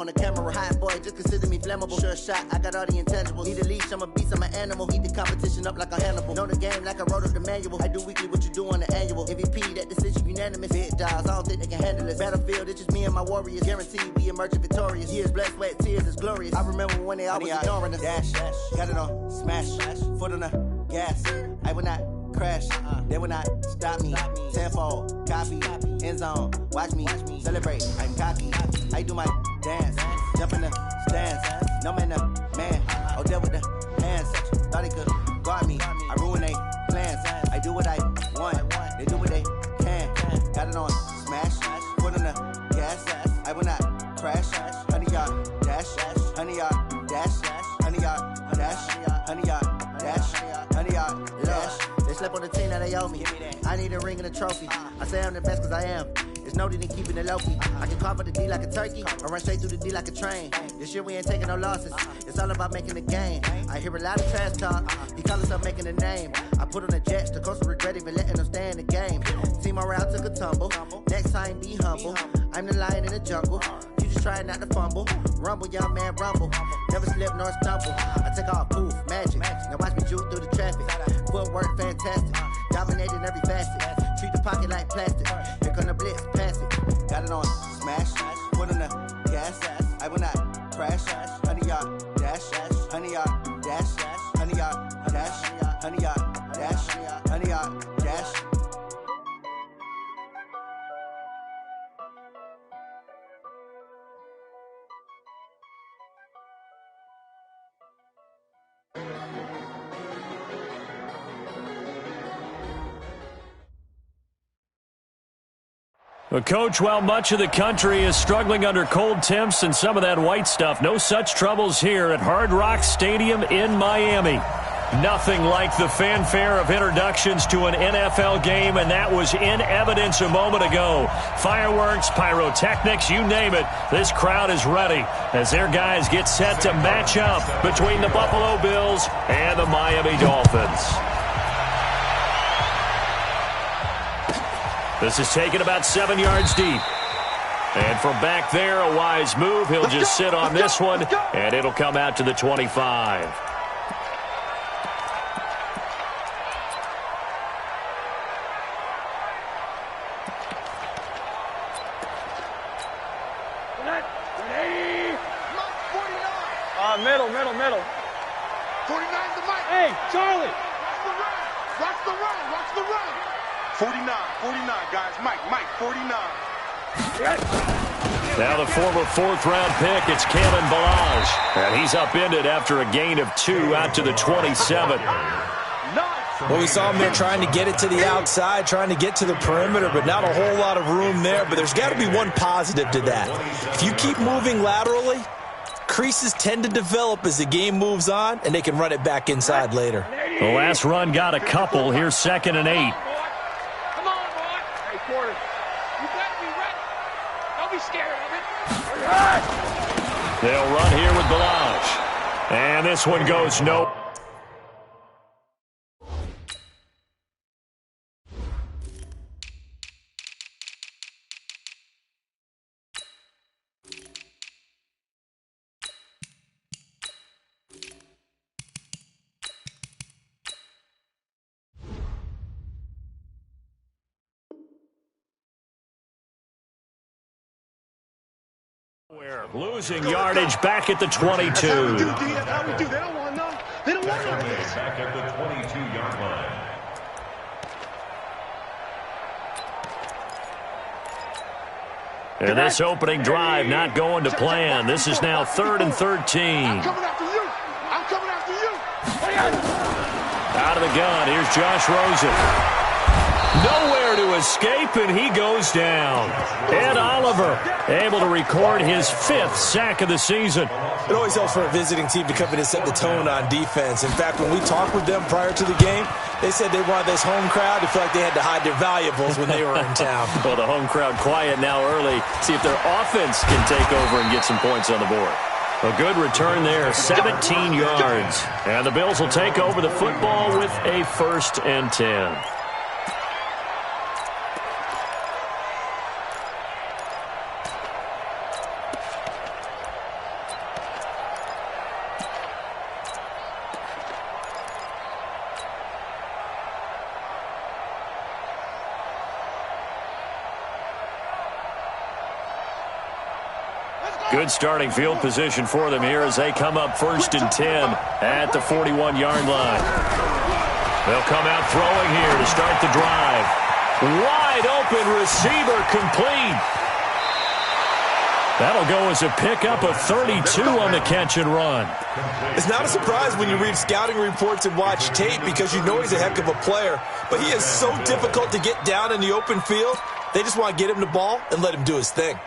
On the camera, hot boy, just consider me flammable. Sure shot, I got all the intangibles. Need a leash, I'm a beast, I'm an animal. Heat the competition up like a Hannibal. Know the game like I wrote up the manual. I do weekly what you do on the annual. MVP, that decision unanimous. Big dogs, I don't think they can handle it. Battlefield, it's just me and my warriors. Guaranteed we emerging victorious. Years, blood, sweat, tears, is glorious. I remember when they always ignoring us. Dash, got it on, smash, foot on the gas. I will not crash, they will not stop me. Tenfold, copy, end zone, watch me celebrate. I'm cocky, I do my dance, jump in the stands. No man, man, oh there with the hands. Thought they could guard me, I ruin they plans. I do what I want, they do what they can. Got it on smash, foot on the gas. I will not crash, 100-yard dash, 100-yard dash, 100-yard dash, 100-yard dash, 100-yard dash. They slept on the team that they owe me. I need a ring and a trophy. I say I'm the best cause I am. It's noted in keeping it low-key. I can carve up the D like a turkey or run straight through the D like a train. This year we ain't taking no losses. It's all about making the game. I hear a lot of trash talk. He call himself making a name. I put on the Jets. The coach will regret even letting them stay in the game. Team morale took a tumble. Next time be humble. I'm the lion in the jungle. You just try not to fumble. Rumble, young man, rumble. Never slip nor stumble. I take off, poof, magic. Now watch me juke through the traffic. Footwork fantastic. Dominating every facet. Treat the pocket like plastic. Here come the blitz, pass it. Got it on smash. Put on the gas. I will not crash. 100-yard dash. 100-yard dash. 100-yard dash. 100-yard dash. 100-yard dash. Well, Coach, while much of the country is struggling under cold temps and some of that white stuff, no such troubles here at Hard Rock Stadium in Miami. Nothing like the fanfare of introductions to an NFL game, and that was in evidence a moment ago. Fireworks, pyrotechnics, you name it. This crowd is ready as their guys get set to match up between the Buffalo Bills and the Miami Dolphins. This is taken about 7 yards deep. And from back there, a wise move. He'll just sit on this one, and it'll come out to the 25. Middle. 49's the mic. Hey, Charlie. Watch the run. 49, guys. Mike, 49. Now the former fourth-round pick, it's Kalen Ballage. And he's upended after a gain of 2 out to the 27. Well, we saw him there trying to get it to the outside, trying to get to the perimeter, but not a whole lot of room there. But there's got to be one positive to that. If you keep moving laterally, creases tend to develop as the game moves on, and they can run it back inside later. The last run got a couple. Here's 2nd and 8. Come on, boy. Hey, Porter, you better be ready. Don't be scared of it. They'll run here with Ballage. And this one goes no. Losing yardage back at the 22. That's how we do, D. That's how we do. They don't want none. They don't want none. Back at the 22-yard line. And this opening drive not going to plan. This is now 3rd and 13. I'm coming after you. Out of the gun, here's Josh Rosen. Nowhere to escape, and he goes down. Ed Oliver able to record his 5th sack of the season. It always helps for a visiting team to come in and set the tone on defense. In fact, when we talked with them prior to the game, they said they wanted this home crowd to feel like they had to hide their valuables when they were in town. Well, the home crowd quiet now early. See if their offense can take over and get some points on the board. A good return there, 17 yards. And the Bills will take over the football with a 1st and 10. Good starting field position for them here as they come up 1st and 10 at the 41-yard line. They'll come out throwing here to start the drive. Wide open receiver complete. That'll go as a pickup of 32 on the catch and run. It's not a surprise when you read scouting reports and watch tape because you know he's a heck of a player. But he is so difficult to get down in the open field. They just want to get him the ball and let him do his thing.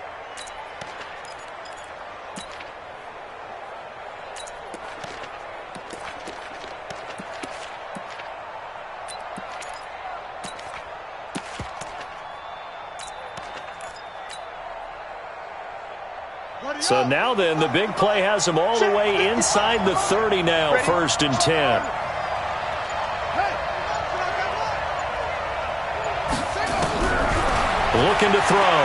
So now then, the big play has them all the way inside the 30 now, 1st and 10. Looking to throw.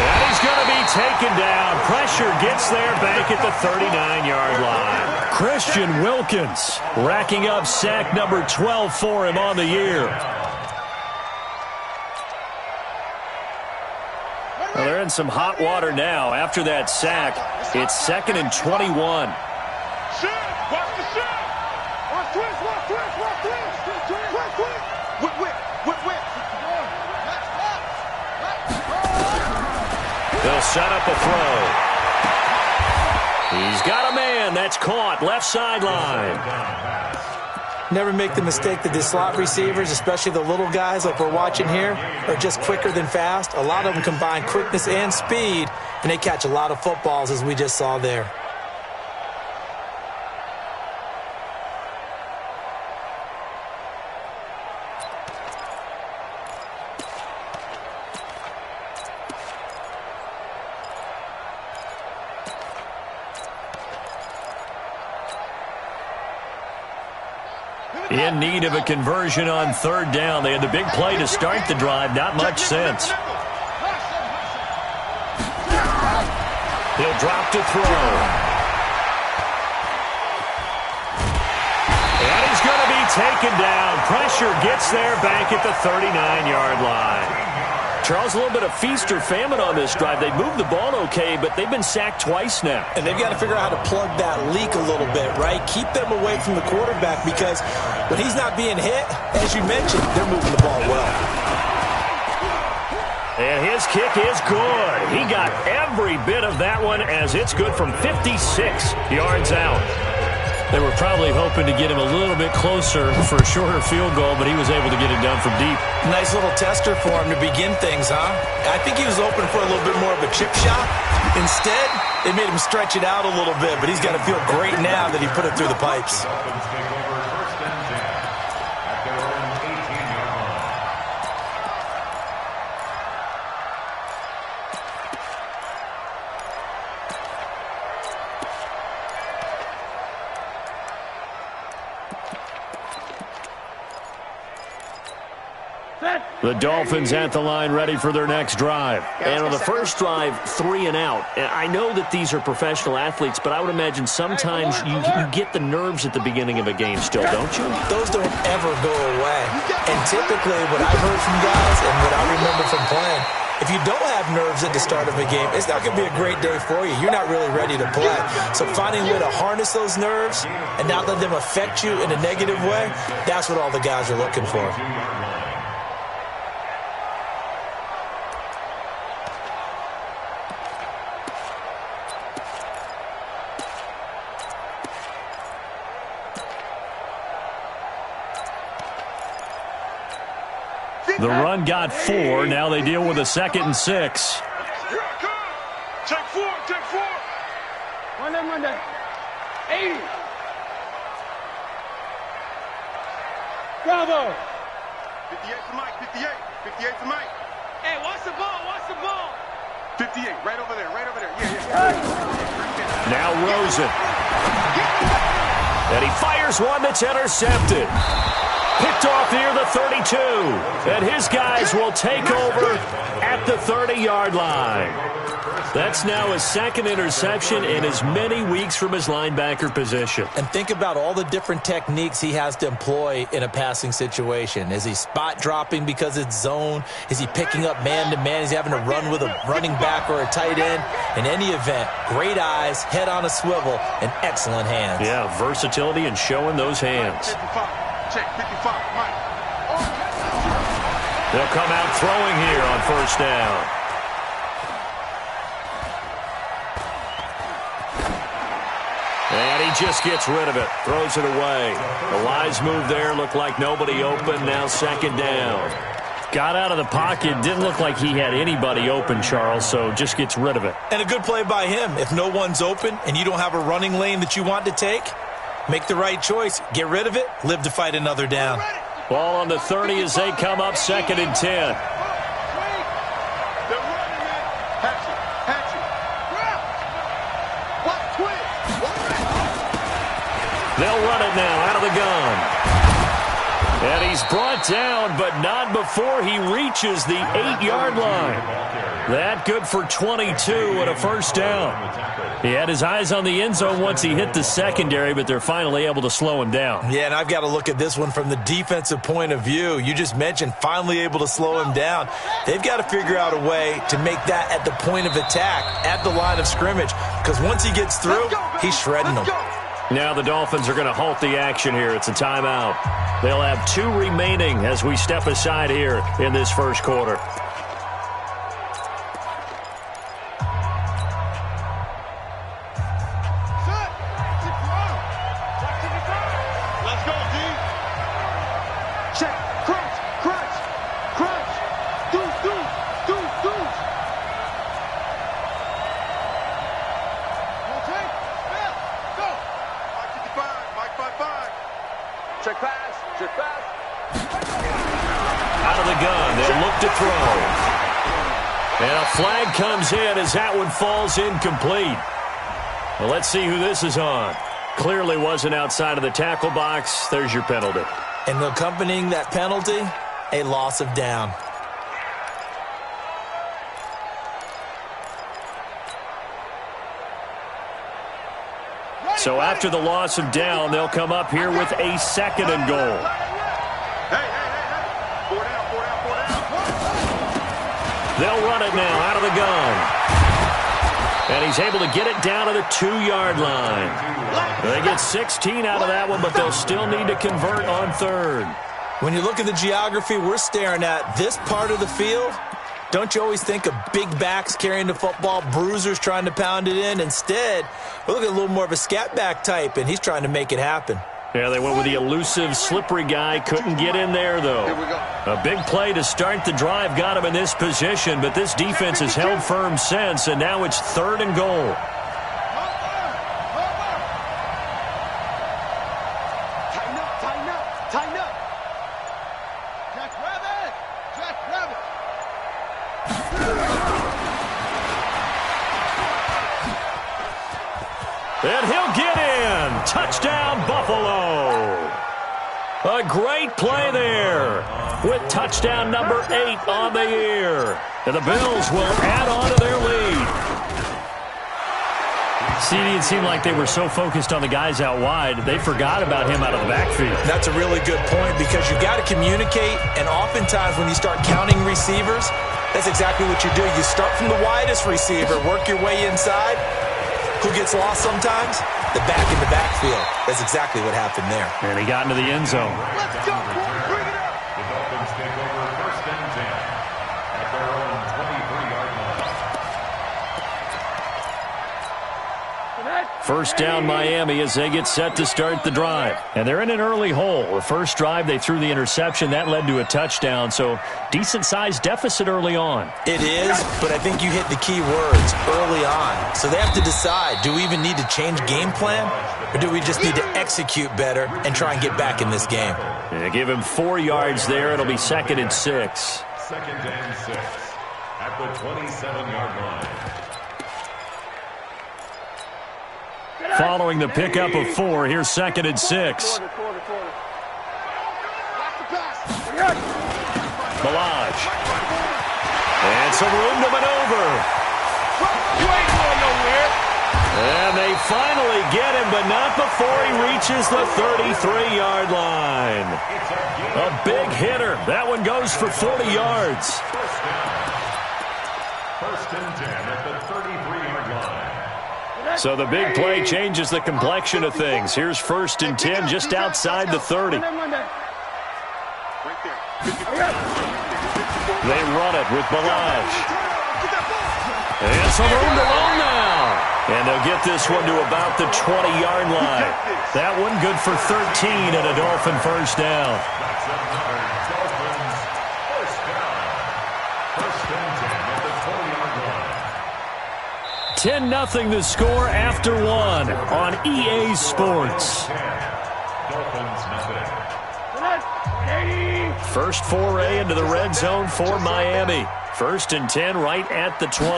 And he's going to be taken down. Pressure gets there back at the 39-yard line. Christian Wilkins racking up sack number 12 for him on the year. Well, they're in some hot water now. After that sack, it's 2nd and 21. Watch the shot. Watch twist, watch twist, watch twist. Twist. Whip. They'll set up a throw. He's got a man. That's caught. Left sideline. Never make the mistake that the slot receivers, especially the little guys like we're watching here, are just quicker than fast. A lot of them combine quickness and speed, and they catch a lot of footballs, as we just saw there. In need of a conversion on 3rd down. They had the big play to start the drive. Not much sense. He'll drop to throw. And he's going to be taken down. Pressure gets there back at the 39-yard line. Charles, a little bit of feast or famine on this drive. They moved the ball okay, but they've been sacked twice now. And they've got to figure out how to plug that leak a little bit, right? Keep them away from the quarterback because when he's not being hit, as you mentioned, they're moving the ball well. And his kick is good. He got every bit of that one as it's good from 56 yards out. They were probably hoping to get him a little bit closer for a shorter field goal, but he was able to get it done from deep. Nice little tester for him to begin things, huh? I think he was open for a little bit more of a chip shot. Instead, they made him stretch it out a little bit, but he's got to feel great now that he put it through the pipes. The Dolphins at the line ready for their next drive. And on the first drive, 3 and out. I know that these are professional athletes, but I would imagine sometimes you get the nerves at the beginning of a game still, don't you? Those don't ever go away. And typically what I've heard from guys and what I remember from playing, if you don't have nerves at the start of a game, it's not going to be a great day for you. You're not really ready to play. So finding a way to harness those nerves and not let them affect you in a negative way, that's what all the guys are looking for. The run got 4. Now they deal with a 2nd and 6. Here I come. Take 4. Monday. 80. Bravo. 58 to Mike. 58 to Mike. Hey, watch the ball. 58, right over there. Yeah. Now Rosen. And he fires one that's intercepted. Picked off near the 32. And his guys will take over at the 30-yard line. That's now his second interception in as many weeks from his linebacker position. And think about all the different techniques he has to employ in a passing situation. Is he spot dropping because it's zone? Is he picking up man-to-man? Is he having to run with a running back or a tight end? In any event, great eyes, head on a swivel, and excellent hands. Yeah, versatility and showing those hands. Check 55, Mike. They'll come out throwing here on first down. And he just gets rid of it, throws it away. The wise move there, looked like nobody open, now second down. Got out of the pocket, didn't look like he had anybody open, Charles, so just gets rid of it. And a good play by him. If no one's open and you don't have a running lane that you want to take, make the right choice. Get rid of it, live to fight another down. Ball on the 30 as they come up, 2nd and 10. They'll run it now out of the gun. And he's brought down, but not before he reaches the 8-yard line. That good for 22 and a first down. He had his eyes on the end zone once he hit the secondary, but they're finally able to slow him down. Yeah, and I've got to look at this one from the defensive point of view. You just mentioned finally able to slow him down. They've got to figure out a way to make that at the point of attack, at the line of scrimmage, because once he gets through, he's shredding them. Now the Dolphins are going to halt the action here. It's a timeout. They'll have 2 remaining as we step aside here in this first quarter. Let's go, D. Check. Crunch. Deuce. Rotate. Go. Mike 55. Mike 55. Check pass. Out of the gun, they'll look to throw. And a flag comes in as that one falls incomplete. Well, let's see who this is on. Clearly wasn't outside of the tackle box. There's your penalty. And accompanying that penalty, a loss of down. So after the loss of down, they'll come up here with a 2nd and goal. Hey. 4 down. They'll run it now out of the gun. And he's able to get it down to the 2-yard line. They get 16 out of that one, but they'll still need to convert on 3rd. When you look at the geography we're staring at, this part of the field, don't you always think of big backs carrying the football, bruisers trying to pound it in? Instead, we're looking at a little more of a scat back type, and he's trying to make it happen. Yeah, they went with the elusive, slippery guy. Couldn't get in there, though. Here we go. A big play to start the drive got him in this position, but this defense has held firm since, and now it's 3rd and goal. Tighten up. Jack Rabbit. And he'll get in. Touchdown, Buffalo. A great play there with touchdown number 8 on the year. And the Bills will add on to their lead. CD, it seemed like they were so focused on the guys out wide, they forgot about him out of the backfield. That's a really good point because you've got to communicate, and oftentimes when you start counting receivers, that's exactly what you do. You start from the widest receiver, work your way inside. Who gets lost sometimes? The back in the backfield. That's exactly what happened there. And he got into the end zone. Let's go, boy. Bring it up. The Dolphins take over 1st and 10 at their own 23-yard line. First down Miami as they get set to start the drive. And they're in an early hole. The first drive, they threw the interception. That led to a touchdown, so decent-sized deficit early on. It is, but I think you hit the key words, early on. So they have to decide, do we even need to change game plan, or do we just need to execute better and try and get back in this game? Yeah, give him 4 yards there. It'll be 2nd and 6. 2nd and 6 at the 27-yard line. Following the pickup of 4, here's 2nd and 6. Balaj. And some room to maneuver. You ain't going nowhere. And they finally get him, but not before he reaches the 33-yard line. A big hitter. That one goes for 40 yards. First and 10 at the 33-yard line. So the big play changes the complexion of things. Here's first and 10 just outside the 30. They run it with Balaj. And some room to run now. And they'll get this one to about the 20-yard line. That one good for 13 and a Dolphin first down. That's another Dolphins first down. First and 10 at the 20-yard line. 10-0 the score after one on EA Sports. Dolphins nothing. First foray into the red zone for Miami. First and 10 right at the 20.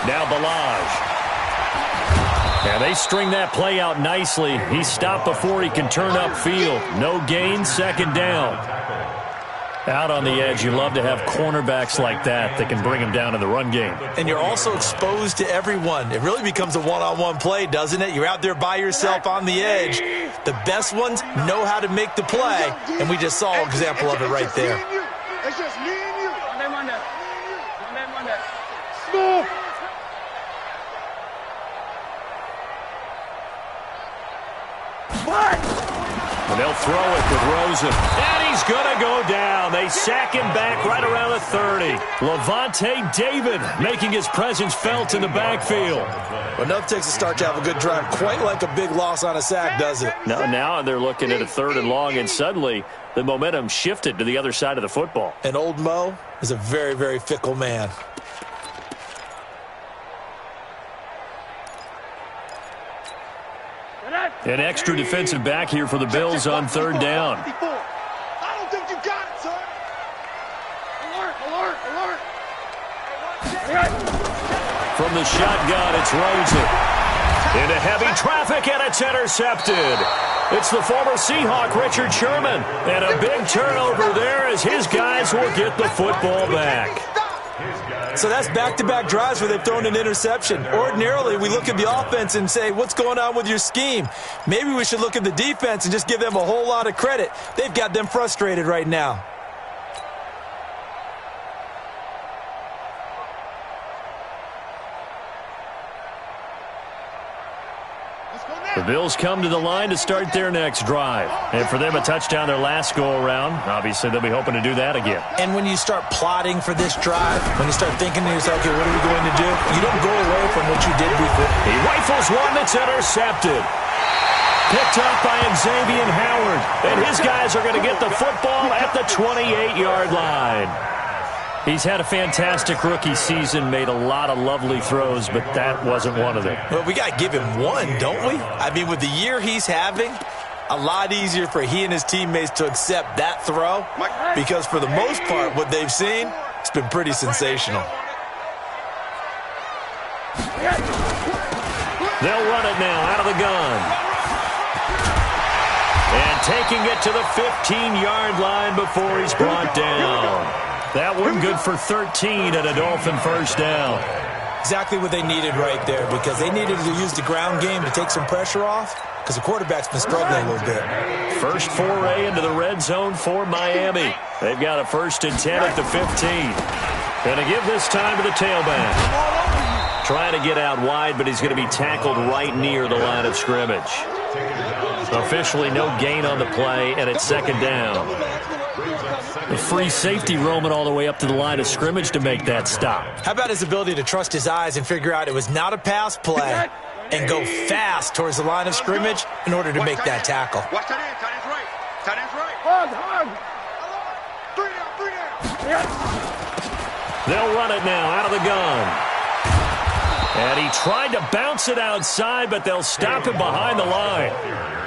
Now Balaj. And they string that play out nicely. He's stopped before he can turn upfield. No gain, second down. Out on the edge, you love to have cornerbacks like that can bring him down in the run game. And you're also exposed to everyone. It really becomes a one-on-one play, doesn't it? You're out there by yourself on the edge. The best ones know how to make the play, and we just saw an example of it right there. It's just me and you. And they'll throw it with Rosen. And he's going to go down. They sack him back right around the 30. Levante David making his presence felt in the backfield. Well, enough takes a start to have a good drive. Quite like a big loss on a sack, does it? No, now they're looking at a third and long, and suddenly the momentum shifted to the other side of the football. And old Mo is a very, very fickle man. An extra defensive back here for the Bills on third down. I don't think you got it, sir. Alert. From the shotgun, it's Rosen. Into heavy traffic, and it's intercepted. It's the former Seahawk, Richard Sherman. And a big turnover there as his guys will get the football back. So that's back-to-back drives where they've thrown an interception. Ordinarily, we look at the offense and say, what's going on with your scheme? Maybe we should look at the defense and just give them a whole lot of credit. They've got them frustrated right now. The Bills come to the line to start their next drive. And for them, a touchdown their last go-around. Obviously, they'll be hoping to do that again. And when you start plotting for this drive, when you start thinking to yourself, okay, what are we going to do? You don't go away from what you did before. He rifles one that's intercepted. Picked up by Xavier Howard. And his guys are going to get the football at the 28-yard line. He's had a fantastic rookie season, made a lot of lovely throws, but that wasn't one of them. Well, we got to give him one, don't we? I mean, with the year he's having, a lot easier for he and his teammates to accept that throw because for the most part, what they've seen, it's been pretty sensational. They'll run it now out of the gun. And taking it to the 15-yard line before he's brought down. That one good for 13 and a Dolphin first down. Exactly what they needed right there because they needed to use the ground game to take some pressure off because the quarterback's been struggling a little bit. First foray into the red zone for Miami. They've got a first and 10 at the 15. Going to give this time to the tailback. Trying to get out wide, but he's going to be tackled right near the line of scrimmage. Officially no gain on the play, and it's second down. The free safety roaming all the way up to the line of scrimmage to make that stop. How about his ability to trust his eyes and figure out it was not a pass play and go fast towards the line of scrimmage in order to make that tackle? Watch that end. Tight end's right. Tight end's right. Hug. 3 down. They'll run it now out of the gun. And he tried to bounce it outside, but they'll stop him behind the line.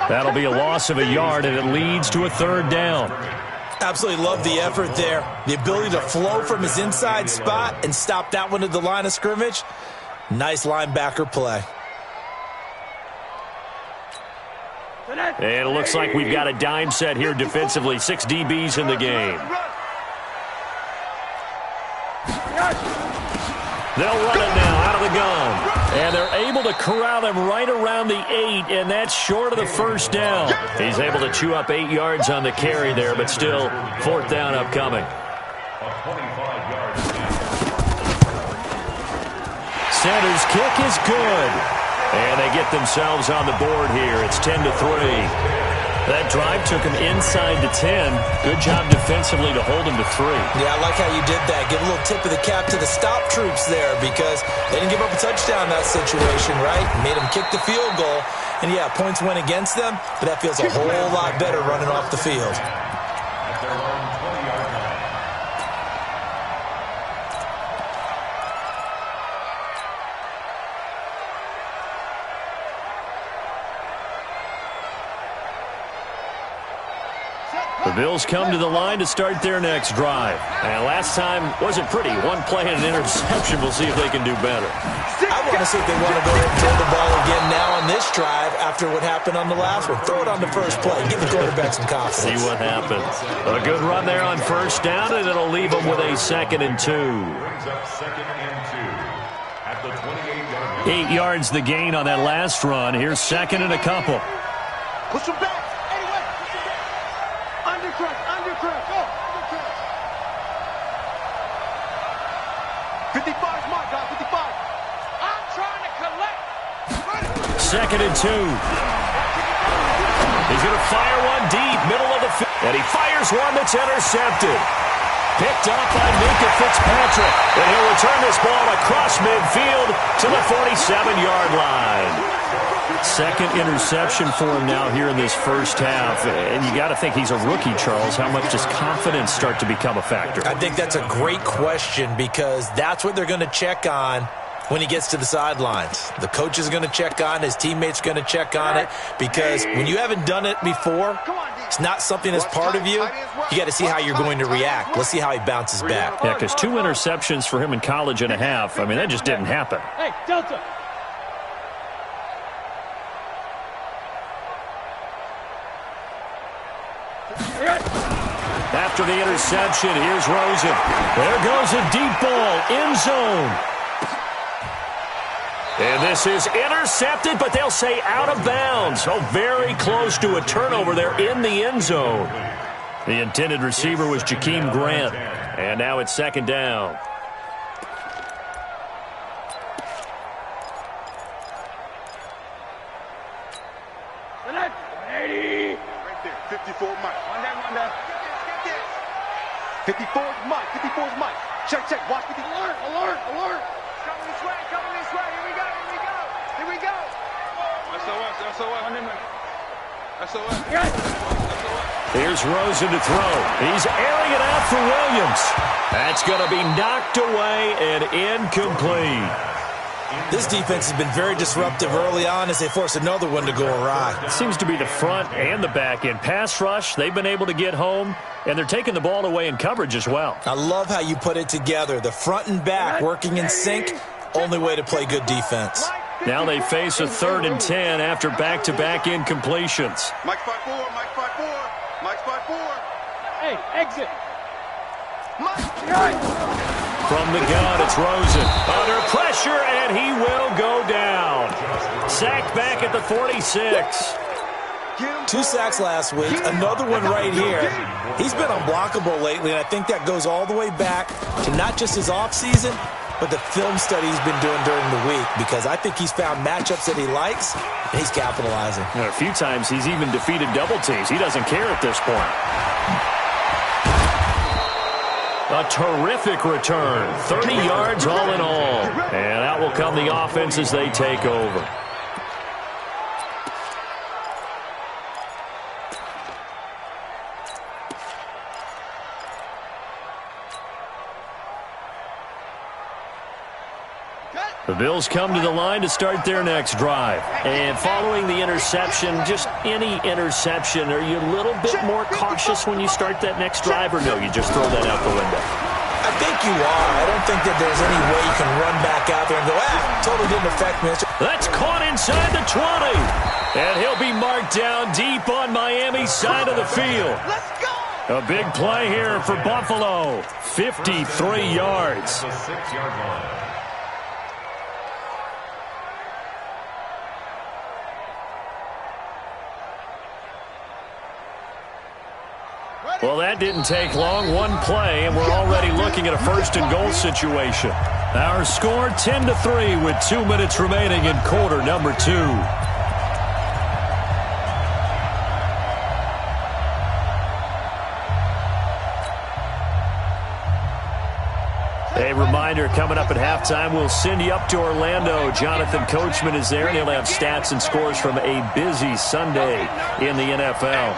That'll be a loss of a yard, and it leads to a third down. Absolutely love the effort there. The ability to flow from his inside spot and stop that one at the line of scrimmage. Nice linebacker play. And it looks like we've got a dime set here defensively. 6 DBs in the game. They'll run it now out of the gun. And they're able to corral him right around the 8, and that's short of the first down. He's able to chew up 8 yards on the carry there, but still 4th down upcoming. Center's kick is good. And they get themselves on the board here. It's 10-3. That drive took him inside to 10. Good job defensively to hold him to 3. Yeah, I like how you did that. Give a little tip of the cap to the stop troops there because they didn't give up a touchdown in that situation, right? Made them kick the field goal. And, yeah, points went against them, but that feels a whole lot better running off the field. At their own 20-yard line. The Bills come to the line to start their next drive. And last time wasn't pretty. One play and an interception. We'll see if they can do better. I want to see if they want to go ahead and throw the ball again now on this drive after what happened on the last one. Throw it on the first play. Give the quarterback some confidence. See what happens. A good run there on first down, and it'll leave them with a 2nd and 2. Brings up 2nd and 2 at the 28-yard line. 8 yards the gain on that last run. Here's 2nd and a couple. Push him back. Anyway, push him back. Undercrush, undercrush. Go, undercrush. 55's mark, guys, 55. I'm trying to collect. 2nd and 2. He's going to fire one deep, middle of the field. And he fires one that's intercepted. Picked up by Minka Fitzpatrick. And he'll return this ball across midfield to the 47-yard line. 2nd interception for him now here in this first half. And you got to think he's a rookie, Charles. How much does confidence start to become a factor? I think that's a great question because that's what they're going to check on when he gets to the sidelines. The coach is going to check on it. His teammates are going to check on it because when you haven't done it before, it's not something that's part of you. You got to see how you're going to react. Let's see how he bounces back. Yeah, because 2 interceptions for him in college and a half. I mean, that just didn't happen. Hey, Delta. After the interception, here's Rosen. There goes a deep ball, end zone. And this is intercepted, but they'll say out of bounds. So very close to a turnover there in the end zone. The intended receiver was Jakeem Grant. And now it's 2nd down. Right there, 54 Mike. One down. 54's Mike, 54's Mike. Check, watch. Alert. Coming this way. Here we go. SOS. Here's Rosen to throw. He's airing it out for Williams. That's going to be knocked away and incomplete. This defense has been very disruptive early on as they force another one to go awry. It seems to be the front and the back end. Pass rush, they've been able to get home, and they're taking the ball away in coverage as well. I love how you put it together. The front and back working in sync, only way to play good defense. Now they face a 3rd and 10 after back-to-back incompletions. Mike 5-4. Hey, exit. From the gun, it's Rosen. Under pressure, and he will go down. Sacked back at the 46. 2 sacks last week, another one right here. He's been unblockable lately, and I think that goes all the way back to not just his offseason, but the film study he's been doing during the week, because I think he's found matchups that he likes, and he's capitalizing. A few times he's even defeated double teams. He doesn't care at this point. A terrific return. 30 yards all in all. And out will come the offense as they take over. The Bills come to the line to start their next drive. And following the interception, just any interception, are you a little bit more cautious when you start that next drive, or no, you just throw that out the window? I think you are. I don't think that there's any way you can run back out there and go, totally didn't affect me. That's caught inside the 20. And he'll be marked down deep on Miami's side of the field. Let's go! A big play here for Buffalo. 53 yards. The 6-yard line. Well, that didn't take long. One play, and we're already looking at a first-and-goal situation. Our score 10-3 with 2 minutes remaining in quarter number 2. A reminder, coming up at halftime, we'll send you up to Orlando. Jonathan Coachman is there, and he'll have stats and scores from a busy Sunday in the NFL.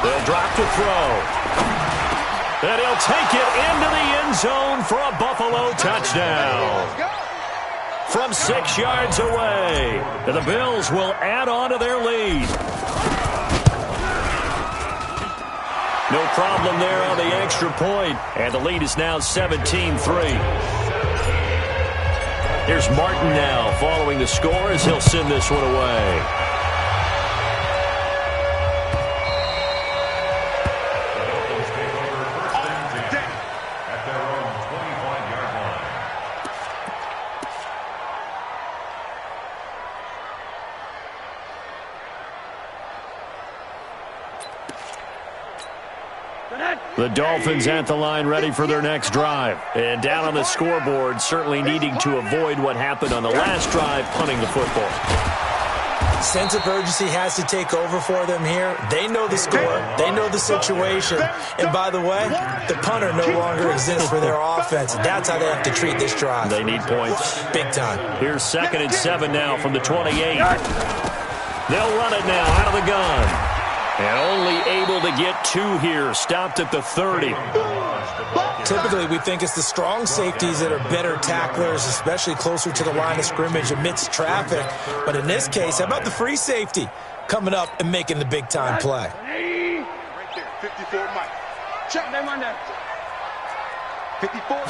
They'll drop to throw. And he'll take it into the end zone for a Buffalo touchdown. From 6 yards away. And the Bills will add on to their lead. No problem there on the extra point. And the lead is now 17-3. Here's Martin now following the score as he'll send this one away. The Dolphins at the line ready for their next drive. And down on the scoreboard, certainly needing to avoid what happened on the last drive, punting the football. Sense of urgency has to take over for them here. They know the score. They know the situation. And by the way, the punter no longer exists for their offense. That's how they have to treat this drive. They need points. Big time. Here's 2nd and 7 now from the 28. They'll run it now out of the gun. And only able to get 2 here. Stopped at the 30. Typically, we think it's the strong safeties that are better tacklers, especially closer to the line of scrimmage amidst traffic. But in this case, how about the free safety coming up and making the big-time play? Right there, 54 Mike. Check them on that. 54.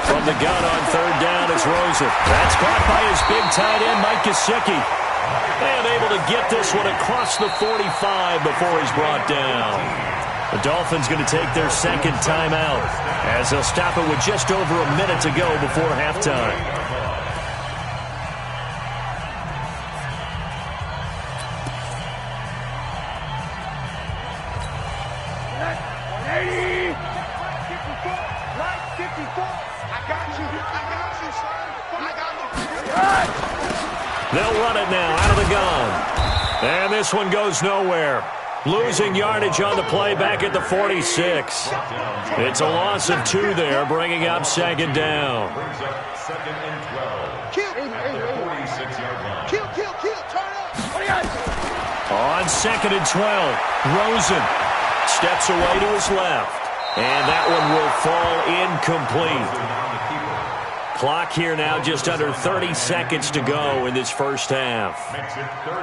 From the gun on 3rd down, it's Rosen. That's caught by his big tight end, Mike Gesicki. And able to get this one across the 45 before he's brought down. The Dolphins going to take their 2nd timeout as they'll stop it with just over a minute to go before halftime. They'll run it now out of the gun. And this one goes nowhere. Losing yardage on the play back at the 46. It's a loss of 2 there, bringing up 2nd down. Brings up 2nd and 12. At the 46-yard line. Kill, turn up. On 2nd and 12, Rosen steps away to his left. And that one will fall incomplete. Clock here now, just under 30 seconds to go in this first half.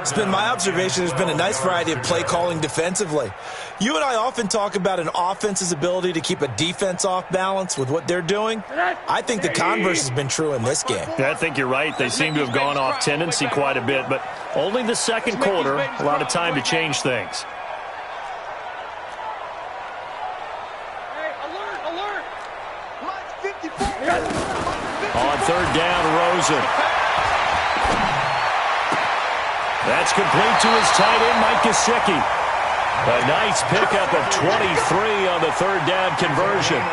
It's been my observation there's been a nice variety of play calling defensively. You and I often talk about an offense's ability to keep a defense off balance with what they're doing. I think the converse has been true in this game. I think you're right. They seem to have gone off tendency quite a bit, but only the 2nd quarter, a lot of time to change things. On 3rd down, Rosen. That's complete to his tight end, Mike Gesicki. A nice pickup of 23 on the 3rd down conversion.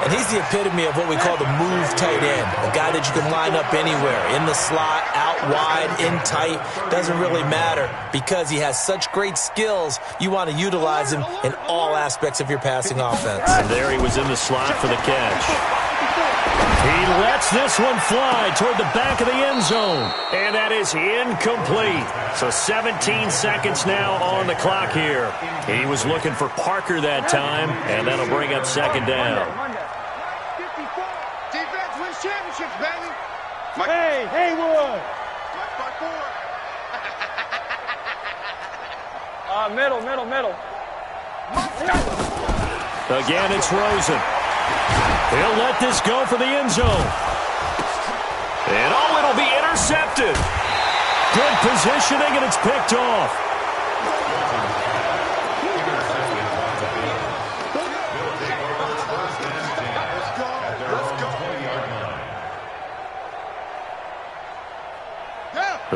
And he's the epitome of what we call the move tight end, a guy that you can line up anywhere, in the slot, out wide, in tight, doesn't really matter because he has such great skills. You want to utilize him in all aspects of your passing offense. And there he was in the slot for the catch. He lets this one fly toward the back of the end zone. And that is incomplete. So 17 seconds now on the clock here. He was looking for Parker that time, and that'll bring up 2nd down. Defense wins championships, baby. Hey, Haywood. Middle. Again, it's Rosen. He'll let this go for the end zone. And it'll be intercepted. Good positioning, and it's picked off.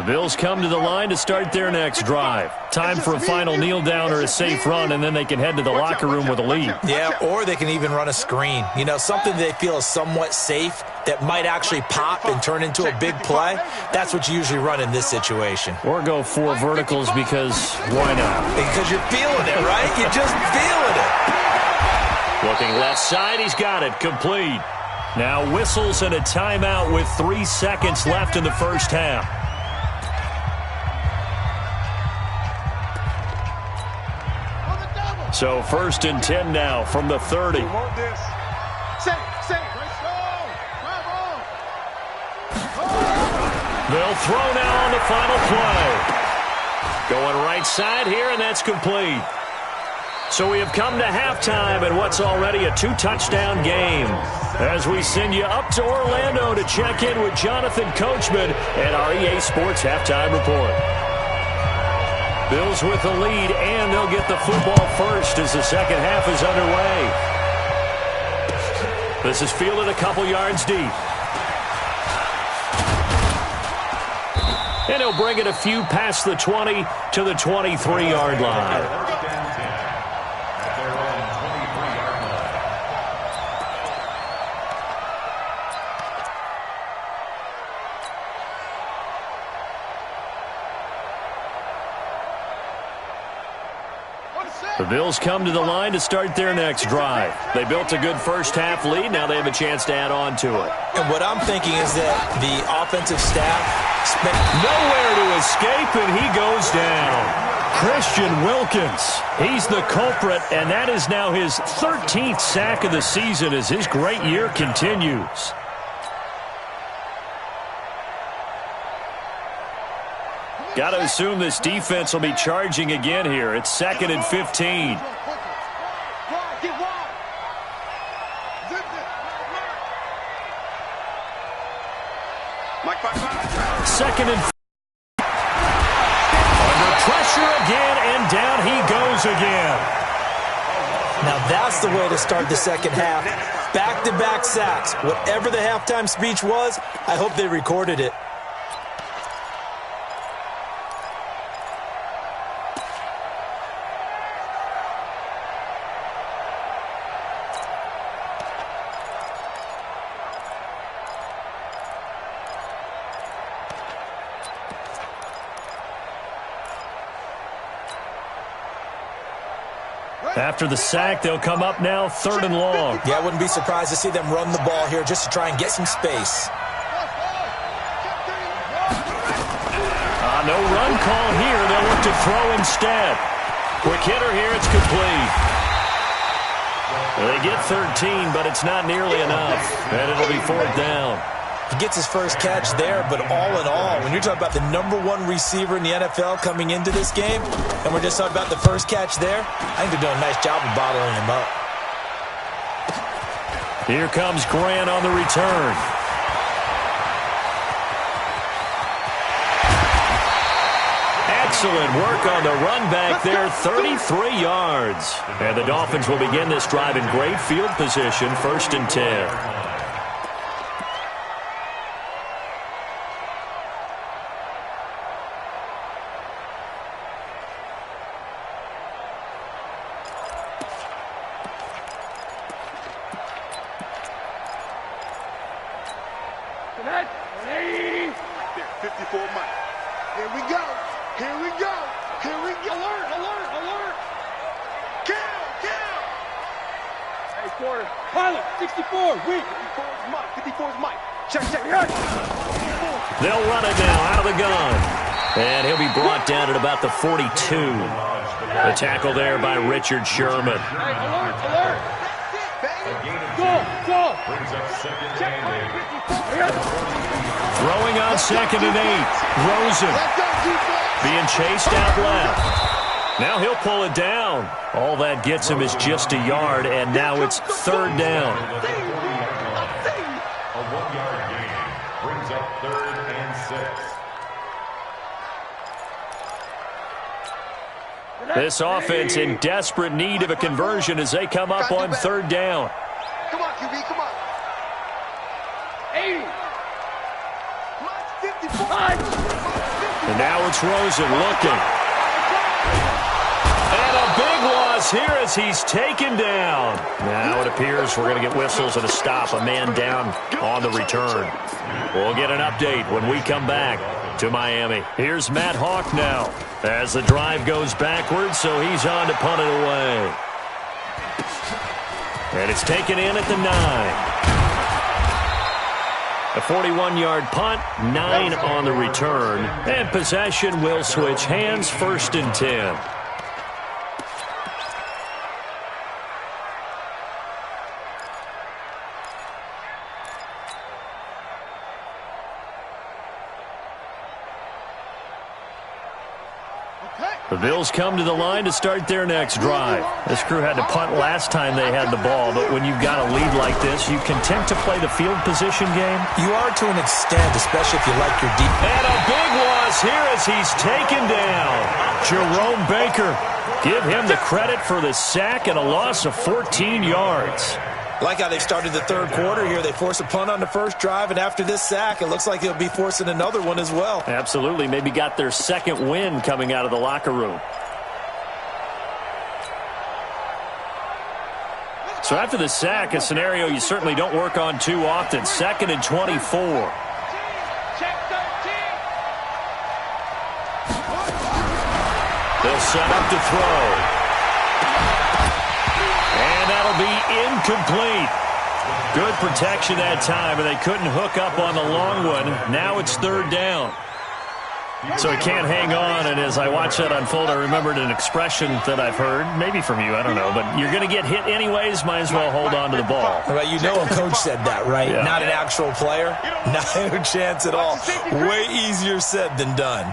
Bills come to the line to start their next drive. Time for a final kneel down or a safe run, and then they can head to the locker room with a lead. Yeah, or they can even run a screen. You know, something they feel is somewhat safe that might actually pop and turn into a big play. That's what you usually run in this situation. Or go 4 verticals because why not? Because you're feeling it, right? You're just feeling it. Looking left side, he's got it. Complete. Now whistles and a timeout with 3 seconds left in the first half. So 1st and 10 now from the 30. They'll throw now on the final play. Going right side here, and that's complete. So we have come to halftime in what's already a 2-touchdown game. As we send you up to Orlando to check in with Jonathan Coachman and our EA Sports Halftime Report. Bills with the lead, and they'll get the football first as the second half is underway. This is fielded a couple yards deep. And he'll bring it a few past the 20 to the 23-yard line. The Bills come to the line to start their next drive. They built a good first-half lead. Now they have a chance to add on to it. And what I'm thinking is that the offensive staff spent nowhere to escape, and he goes down. Christian Wilkins, he's the culprit, and that is now his 13th sack of the season as his great year continues. Got to assume this defense will be charging again here. It's 2nd and 15. Second and under pressure again, and down he goes again. Now that's the way to start the second half. Back-to-back sacks. Whatever the halftime speech was, I hope they recorded it. After the sack, they'll come up now 3rd and long. Yeah, I wouldn't be surprised to see them run the ball here just to try and get some space. No run call here. They'll look to throw instead. Quick hitter here. It's complete. They get 13, but it's not nearly enough. And it'll be 4th down. He gets his first catch there, but all in all, when you're talking about the #1 receiver in the NFL coming into this game, and we're just talking about the first catch there, I think they're doing a nice job of bottling him up. Here comes Grant on the return. Excellent work on the run back there, 33 yards. And the Dolphins will begin this drive in great field position, 1st and 10. They'll run it now out of the gun. And he'll be brought down at about the 42. The tackle there by Richard Sherman. Throwing on 2nd and 8. Rosen being chased out left. Now he'll pull it down. All that gets him is just a yard, and now it's 3rd down. A 1-yard gain brings up 3rd and 6. This offense in desperate need of a conversion as they come up on 3rd down. Come on, QB, come on. 80. 55. And now it's Rosen looking. And a big loss here as he's taken down. Now it appears we're going to get whistles and a stop. A man down on the return. We'll get an update when we come back to Miami. Here's Matt Hawk now as the drive goes backwards, so he's on to punt it away. And it's taken in at the 9. A 41-yard punt, 9 on the return, and possession will switch hands, 1st and 10. The Bills come to the line to start their next drive. This crew had to punt last time they had the ball, but when you've got a lead like this, you content to play the field position game? You are to an extent, especially if you like your deep. And a big loss here as he's taken down. Jerome Baker. Give him the credit for the sack and a loss of 14 yards. Like how they started the third quarter here. They force a punt on the first drive, and after this sack, it looks like they'll be forcing another one as well. Absolutely. Maybe got their second win coming out of the locker room. So after the sack, a scenario you certainly don't work on too often. 2nd and 24. They'll set up to throw. And that'll be incomplete. Good protection that time, and they couldn't hook up on the long one. Now it's 3rd down. So he can't hang on, and as I watched that unfold, I remembered an expression that I've heard, maybe from you, I don't know, but you're going to get hit anyways, might as well hold on to the ball. Well, you know a coach said that, right? Yeah. Not an actual player. No chance at all. Way easier said than done.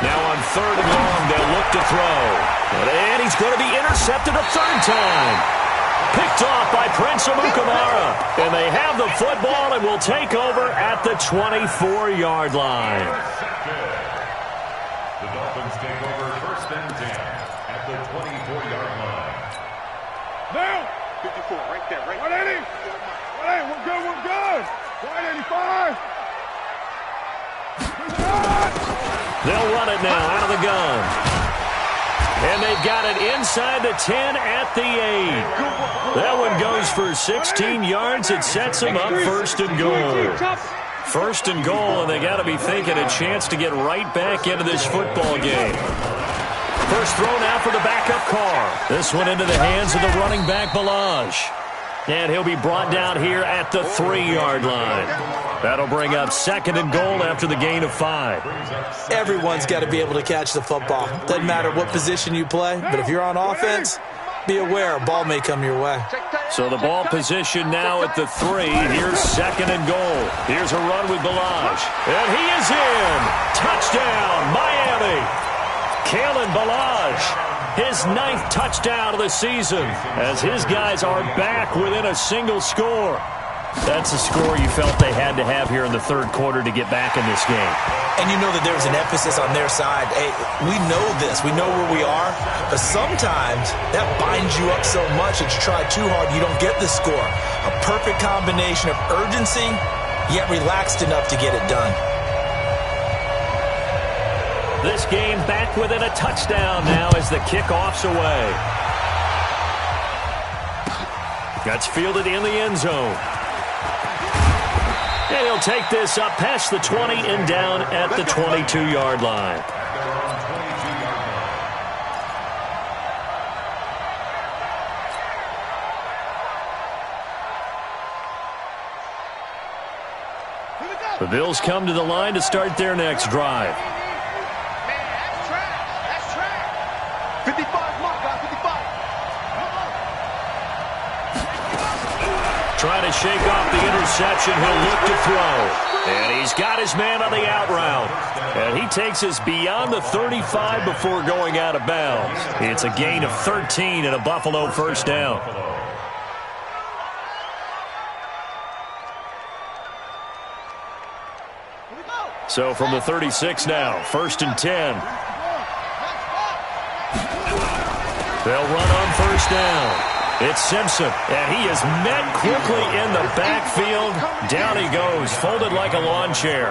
Now on 3rd and long, they'll look to throw. And he's going to be intercepted a 3rd time. Picked off by Prince Amukamara. And they have the football and will take over at the 24-yard line. The Dolphins take over 1st and 10 at the 24-yard line. Now! 54, right there, right there. 180! 180, we're good, we're good! 185! They'll run it now out of the gun. And they've got it inside the 10 at the 8. That one goes for 16 yards. It sets them up 1st and goal. 1st and goal, and they got to be thinking a chance to get right back into this football game. First throw now for the backup Carr. This one into the hands of the running back, Balaj. And he'll be brought down here at the 3-yard line. That'll bring up 2nd and goal after the gain of 5. Everyone's got to be able to catch the football. Doesn't matter what position you play, but if you're on offense, be aware a ball may come your way. So the ball position now at the 3. Here's 2nd and goal. Here's a run with Balaj. And he is in. Touchdown, Miami. Kalen Balaj. His 9th touchdown of the season as his guys are back within a single score. That's a score you felt they had to have here in the 3rd quarter to get back in this game. And you know that there's an emphasis on their side. Hey, we know this. We know where we are. But sometimes that binds you up so much that you try too hard, you don't get the score. A perfect combination of urgency, yet relaxed enough to get it done. This game back within a touchdown now as the kickoff's away. That's fielded in the end zone. And he'll take this up past the 20 and down at the 22-yard line. The Bills come to the line to start their next drive. 55, mark, guys, 55. Trying to shake off the interception. He'll look to throw. And he's got his man on the out route. And he takes us beyond the 35 before going out of bounds. It's a gain of 13 and a Buffalo 1st down. So from the 36 now, 1st and 10. They'll run on 1st down. It's Simpson, and he is met quickly in the backfield. Down he goes, folded like a lawn chair.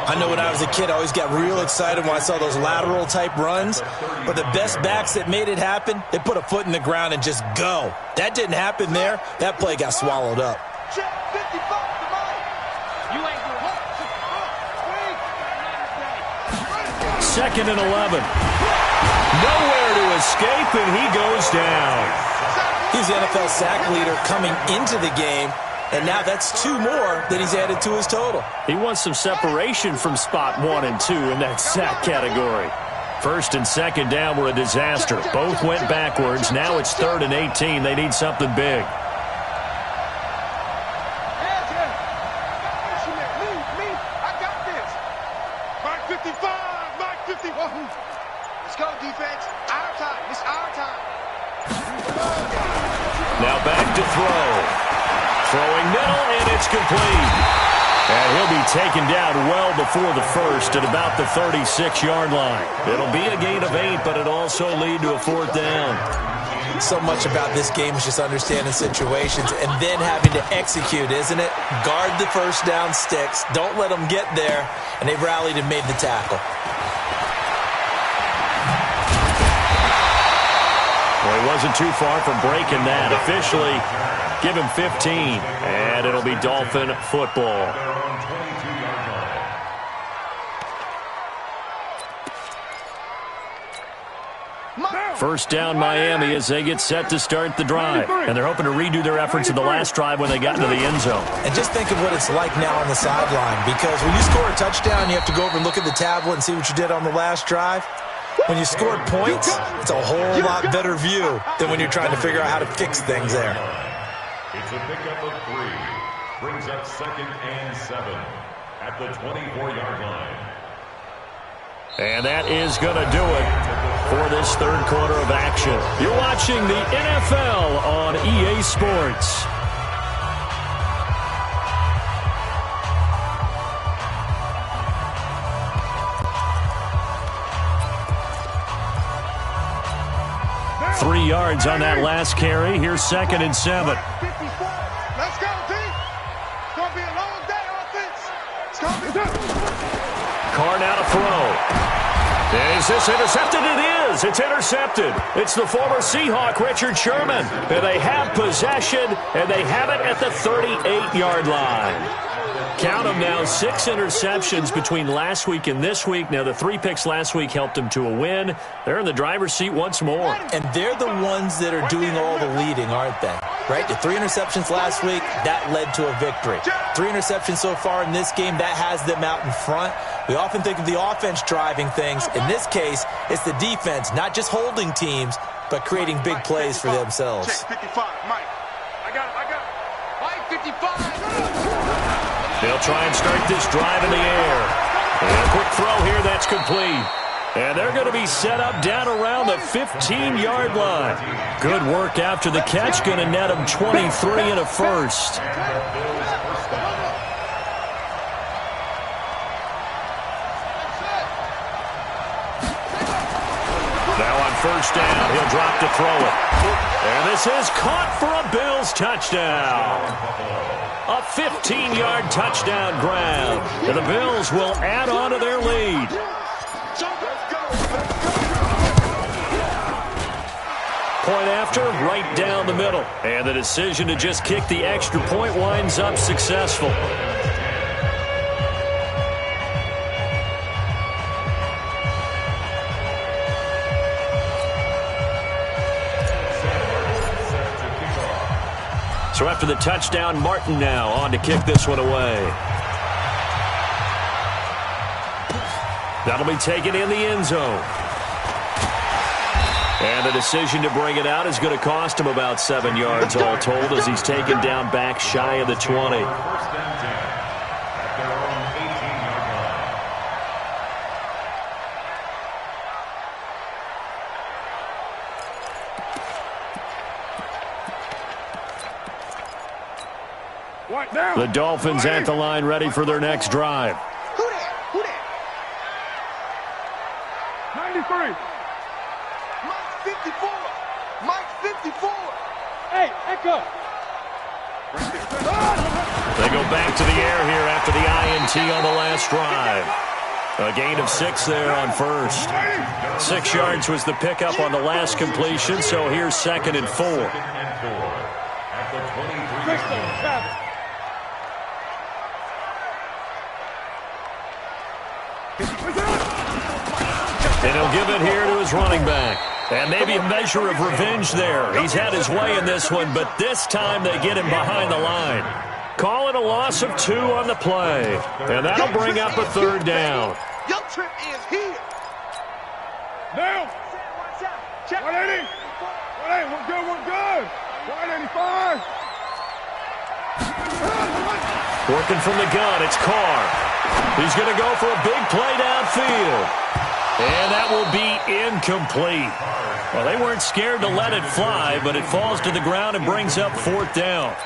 I know when I was a kid, I always got real excited when I saw those lateral-type runs. But the best backs that made it happen, they put a foot in the ground and just go. That didn't happen there. That play got swallowed up. Second and 11. Nowhere to escape, and he goes down. He's the NFL sack leader coming into the game, and now that's 2 more that he's added to his total. He wants some separation from spot 1 and 2 in that sack category. First and second down were a disaster. Both went backwards. Now it's 3rd and 18. They need something big. Now back to throw. Throwing middle, and it's complete. And he'll be taken down well before the first at about the 36-yard line. It'll be a gain of 8, but it'll also lead to a 4th down. So much about this game is just understanding situations and then having to execute, isn't it? Guard the first down sticks. Don't let them get there. And they've rallied and made the tackle. Well, he wasn't too far from breaking that. Officially, give him 15, and it'll be Dolphin football. First down Miami as they get set to start the drive. And they're hoping to redo their efforts in the last drive when they got into the end zone. And just think of what it's like now on the sideline, because when you score a touchdown, you have to go over and look at the tablet and see what you did on the last drive. When you scored points, it's a whole lot better view than when you're trying to figure out how to fix things there. It's a pickup of 3. Brings up 2nd and 7 at the 24-yard line. And that is going to do it for this third quarter of action. You're watching the NFL on EA Sports. Three yards on that last carry. Here's 2nd and 7. Let's go, D. It's going to be a long day, offense. It's going to be Carr now to throw. Is this intercepted? It is. It's intercepted. It's the former Seahawk, Richard Sherman. And they have possession, and they have it at the 38-yard line. Count them now, 6 interceptions between last week and this week. Now, the 3 picks last week helped them to a win. They're in the driver's seat once more. And they're the ones that are doing all the leading, aren't they? Right? The 3 interceptions last week, that led to a victory. 3 interceptions so far in this game, that has them out in front. We often think of the offense driving things. In this case, it's the defense, not just holding teams, but creating big plays for themselves. Check 55, Mike. I got it. Mike, 55. They'll try and start this drive in the air. And a quick throw here, that's complete. And they're going to be set up down around the 15-yard line. Good work after the catch, going to net them 23 and a first. Now on first down, he'll drop to throw it. And this is caught for a Bills touchdown. A 15-yard touchdown grab. And the Bills will add on to their lead. Point after, right down the middle. And the decision to just kick the extra point winds up successful. So after the touchdown, Martin now on to kick this one away. That'll be taken in the end zone. And the decision to bring it out is going to cost him about 7 yards all told as he's taken down back shy of the 20. The Dolphins at the line ready for their next drive. Who that? 93. Mike, 54. Mike 54. Hey, Echo. They go back to the air here after the INT on the last drive. A gain of 6 there on first. 6 yards was the pickup on the last completion, so here's 2nd and 4. At the 23. And he'll give it here to his running back. And maybe a measure of revenge there. He's had his way in this one, but this time they get him behind the line. Call it a loss of 2 on the play. And that'll bring up a 3rd down. Your trip is here. Down. Check. 180. 180. We're good. We're good. 185. Working from the gun, it's Carr. He's going to go for a big play downfield. And that will be incomplete. Well, they weren't scared to let it fly, but it falls to the ground and brings up 4th down.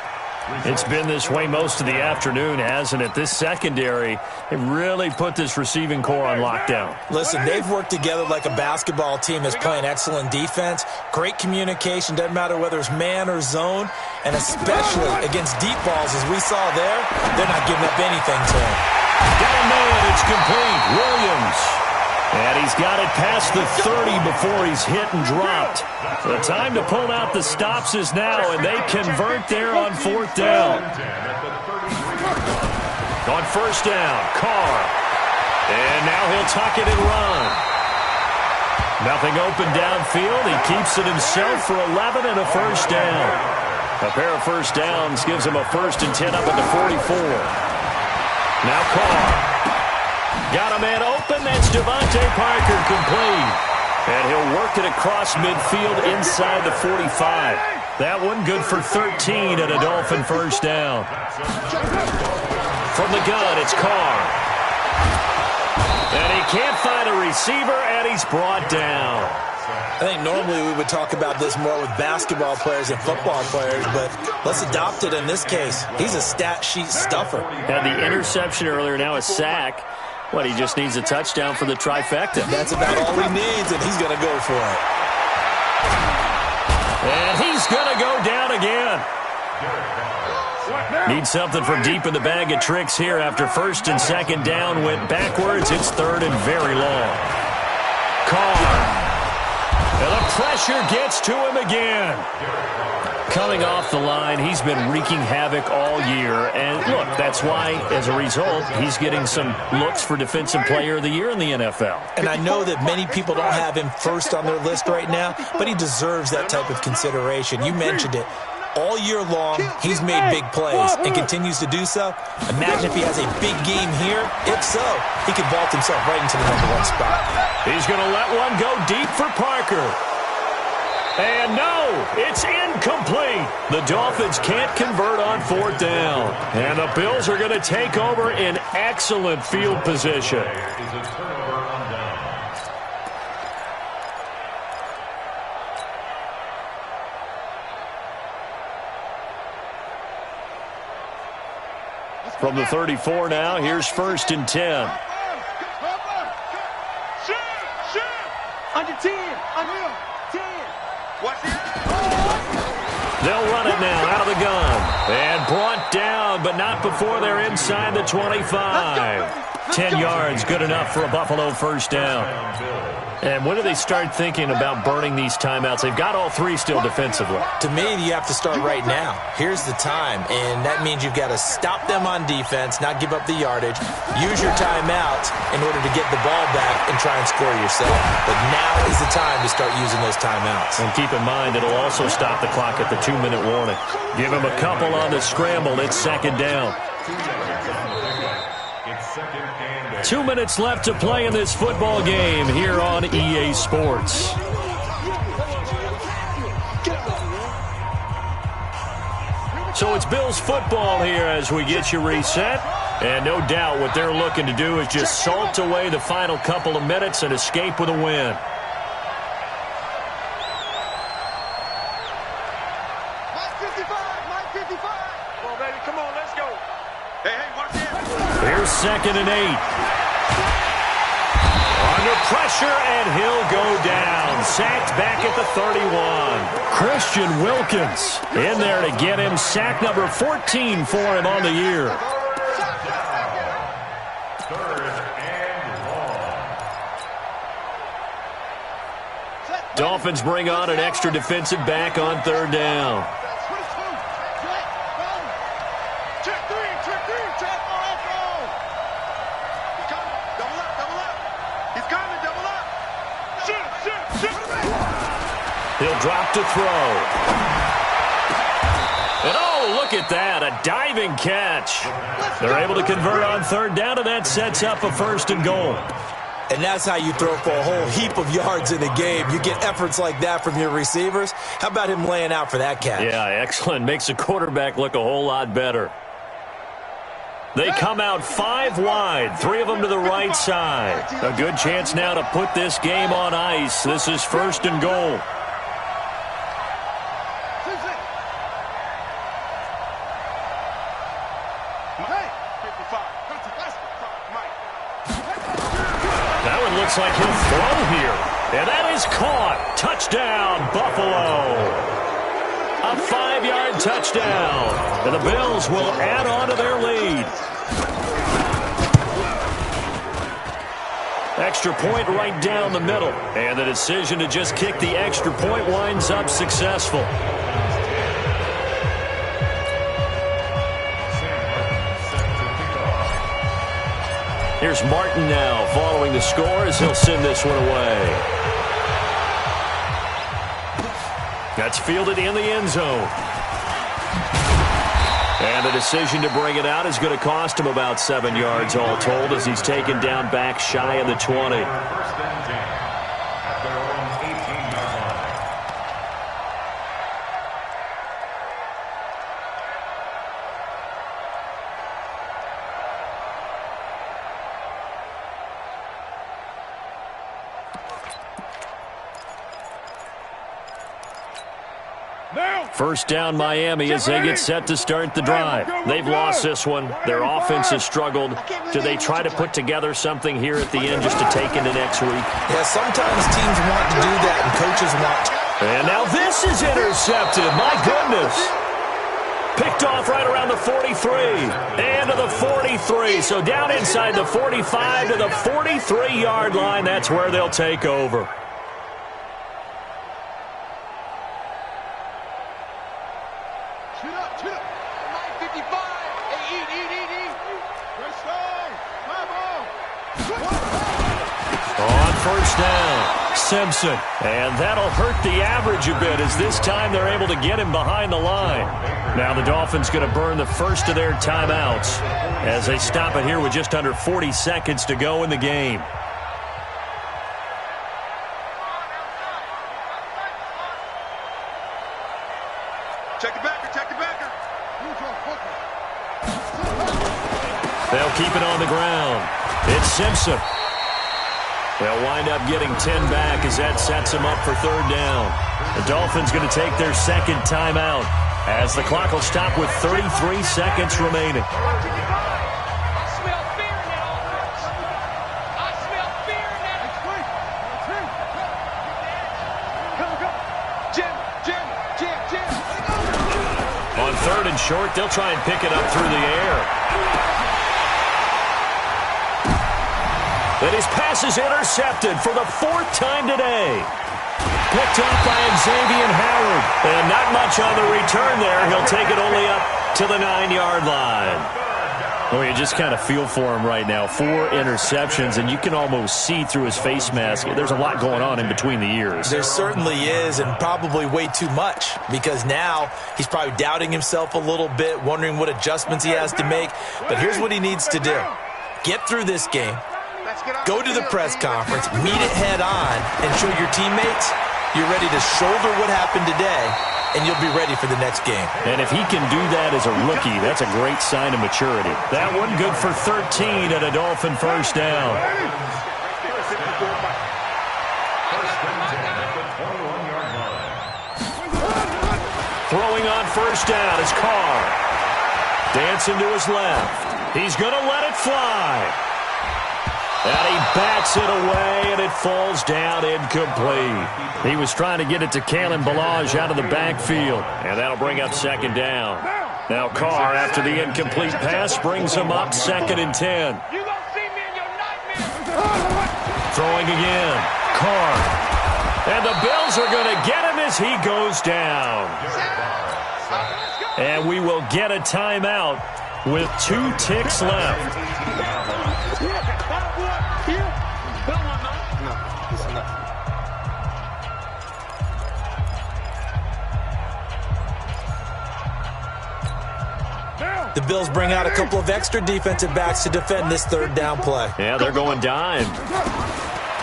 It's been this way most of the afternoon, hasn't it? This secondary, it really put this receiving core on lockdown. Listen, they've worked together like a basketball team that's playing excellent defense. Great communication, doesn't matter whether it's man or zone, and especially against deep balls, as we saw there, they're not giving up anything to him. Got a man, it's complete. Williams. And he's got it past the 30 before he's hit and dropped. The time to pull out the stops is now, and they convert there on 4th down. On 1st down, Carr. And now he'll tuck it and run. Nothing open downfield. He keeps it himself for 11 and a 1st down. A pair of 1st downs gives him a 1st and 10 up at the 44. Now Carr. Got a man open. That's Devontae Parker complete. And he'll work it across midfield inside the 45. That one good for 13 at a Dolphin 1st down. From the gun, it's Carr. And he can't find a receiver, and he's brought down. I think normally we would talk about this more with basketball players and football players, but let's adopt it in this case. He's a stat sheet stuffer. Had the interception earlier, now a sack. What, he just needs a touchdown for the trifecta. That's about all he needs, and he's going to go for it. And he's going to go down again. Needs something from deep in the bag of tricks here after 1st and 2nd down went backwards. It's 3rd and very long. Carr. And the pressure gets to him again. Coming off the line, he's been wreaking havoc all year. And look, that's why, as a result, he's getting some looks for Defensive Player of the Year in the NFL. And I know that many people don't have him first on their list right now, but he deserves that type of consideration. You mentioned it. All year long, he's made big plays and continues to do so. Imagine if he has a big game here. If so, he could vault himself right into the #1 spot. He's going to let one go deep for Parker. And no, it's incomplete. The Dolphins can't convert on 4th down. And the Bills are going to take over in excellent field position. Is a turnover on downs. From the 34 now, here's 1st and 10. Under 10. Under 10. Watch it. They'll run it now out of the gun. And brought down, but not before they're inside the 25. 10 yards, good enough for a Buffalo 1st down. And when do they start thinking about burning these timeouts? They've got all 3 still defensively. To me, you have to start right now. Here's the time, and that means you've got to stop them on defense, not give up the yardage, use your timeouts in order to get the ball back and try and score yourself. But now is the time to start using those timeouts. And keep in mind, it'll also stop the clock at the 2-minute warning. Give him a couple on the scramble. It's 2nd down. 2 minutes left to play in this football game here on EA Sports. So it's Bills football here as we get you reset. And no doubt what they're looking to do is just salt away the final couple of minutes and escape with a win. Mike 55. Come on, baby. Come on, let's go. Hey, watch it. Here's 2nd and 8. Under pressure, and he'll go down. sacked back at the 31. Christian Wilkins in there to get him sack number 14 for him on the year. Dolphins bring on an extra defensive back on third down. He'll drop to throw. And oh, look at that, a diving catch. They're able to convert on third down, and that sets up a 1st and goal. And that's how you throw for a whole heap of yards in the game. You get efforts like that from your receivers. How about him laying out for that catch? Yeah, excellent. Makes the quarterback look a whole lot better. They come out 5 wide, 3 of them to the right side. A good chance now to put this game on ice. This is 1st and goal. Looks like he'll throw here. And that is caught. Touchdown, Buffalo. A 5-yard touchdown. And the Bills will add on to their lead. Extra point right down the middle. And the decision to just kick the extra point winds up successful. Here's Martin now following the score as he'll send this one away. That's fielded in the end zone. And the decision to bring it out is going to cost him about 7 yards all told as he's taken down back shy of the 20. First down Miami as they get set to start the drive. They've lost this one. Their offense has struggled. Do they try to put together something here at the end just to take into next week? Yeah, sometimes teams want to do that and coaches want to. And now this is intercepted. My goodness. Picked off right around the 43. And to the 43. So down inside the 45 to the 43-yard line. That's where they'll take over. First down, Simpson. And that'll hurt the average a bit as this time they're able to get him behind the line. Now the Dolphins going to burn the first of their timeouts as they stop it here with just under 40 seconds to go in the game. Check the backer, check the backer. They'll keep it on the ground. It's Simpson. They'll wind up getting 10 back as that sets them up for third down. The Dolphins going to take their second timeout as the clock will stop with 33 seconds remaining. On third and short, they'll try and pick it up through the air. And his pass is intercepted for the 4th time today. Picked up by Xavier Howard. And not much on the return there. He'll take it only up to the 9-yard line. Well, you just kind of feel for him right now. 4 interceptions, and you can almost see through his face mask. There's a lot going on in between the ears. There certainly is, and probably way too much, because now he's probably doubting himself a little bit, wondering what adjustments he has to make. But here's what he needs to do. Get through this game. Go to the press conference, meet it head on, and show your teammates you're ready to shoulder what happened today, and you'll be ready for the next game. And if he can do that as a rookie, that's a great sign of maturity. That one good for 13 at a Dolphin first down. Throwing on first down is Carr. Dancing to his left. He's going to let it fly. And he bats it away, and it falls down incomplete. He was trying to get it to Kalen Ballage out of the backfield, and that'll bring up second down. Now Carr, after the incomplete pass, brings him up 2nd and 10. You gonna see me in your nightmares. Throwing again. Carr. And the Bills are going to get him as he goes down. And we will get a timeout with 2 ticks left. The Bills bring out a couple of extra defensive backs to defend this 3rd down play. Yeah, they're going dime.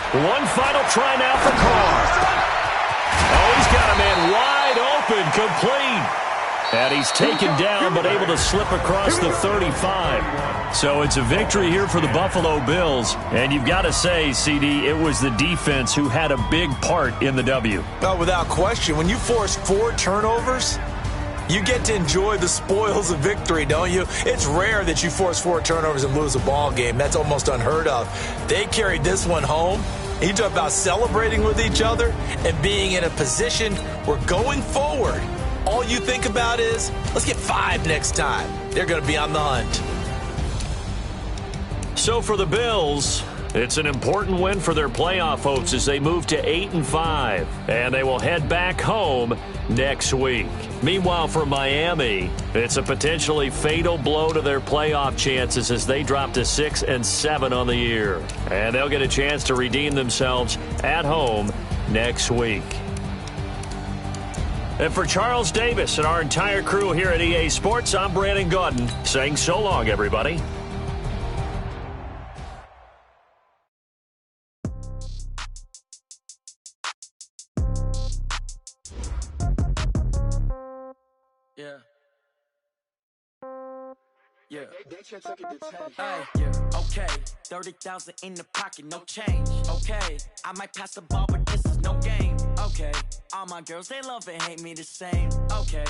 One final try now for Carr. Oh, he's got a man wide open, complete. And he's taken down, but able to slip across the 35. So it's a victory here for the Buffalo Bills. And you've got to say, CD, it was the defense who had a big part in the W. Oh, without question. When you force 4 turnovers, you get to enjoy the spoils of victory, don't you? It's rare that you force 4 turnovers and lose a ball game. That's almost unheard of. They carried this one home. You talk about celebrating with each other and being in a position where going forward, all you think about is, let's get 5 next time. They're going to be on the hunt. So for the Bills, it's an important win for their playoff hopes as they move to 8-5. And they will head back home next week. Meanwhile, for Miami, it's a potentially fatal blow to their playoff chances as they drop to 6-7 on the year. And they'll get a chance to redeem themselves at home next week. And for Charles Davis and our entire crew here at EA Sports, I'm Brandon Gaudin saying so long, everybody. Yeah. Hey, yeah. Okay. 30,000 in the pocket, no change. Okay. I might pass the ball, but this is no game. Okay. All my girls, they love and hate me the same. Okay.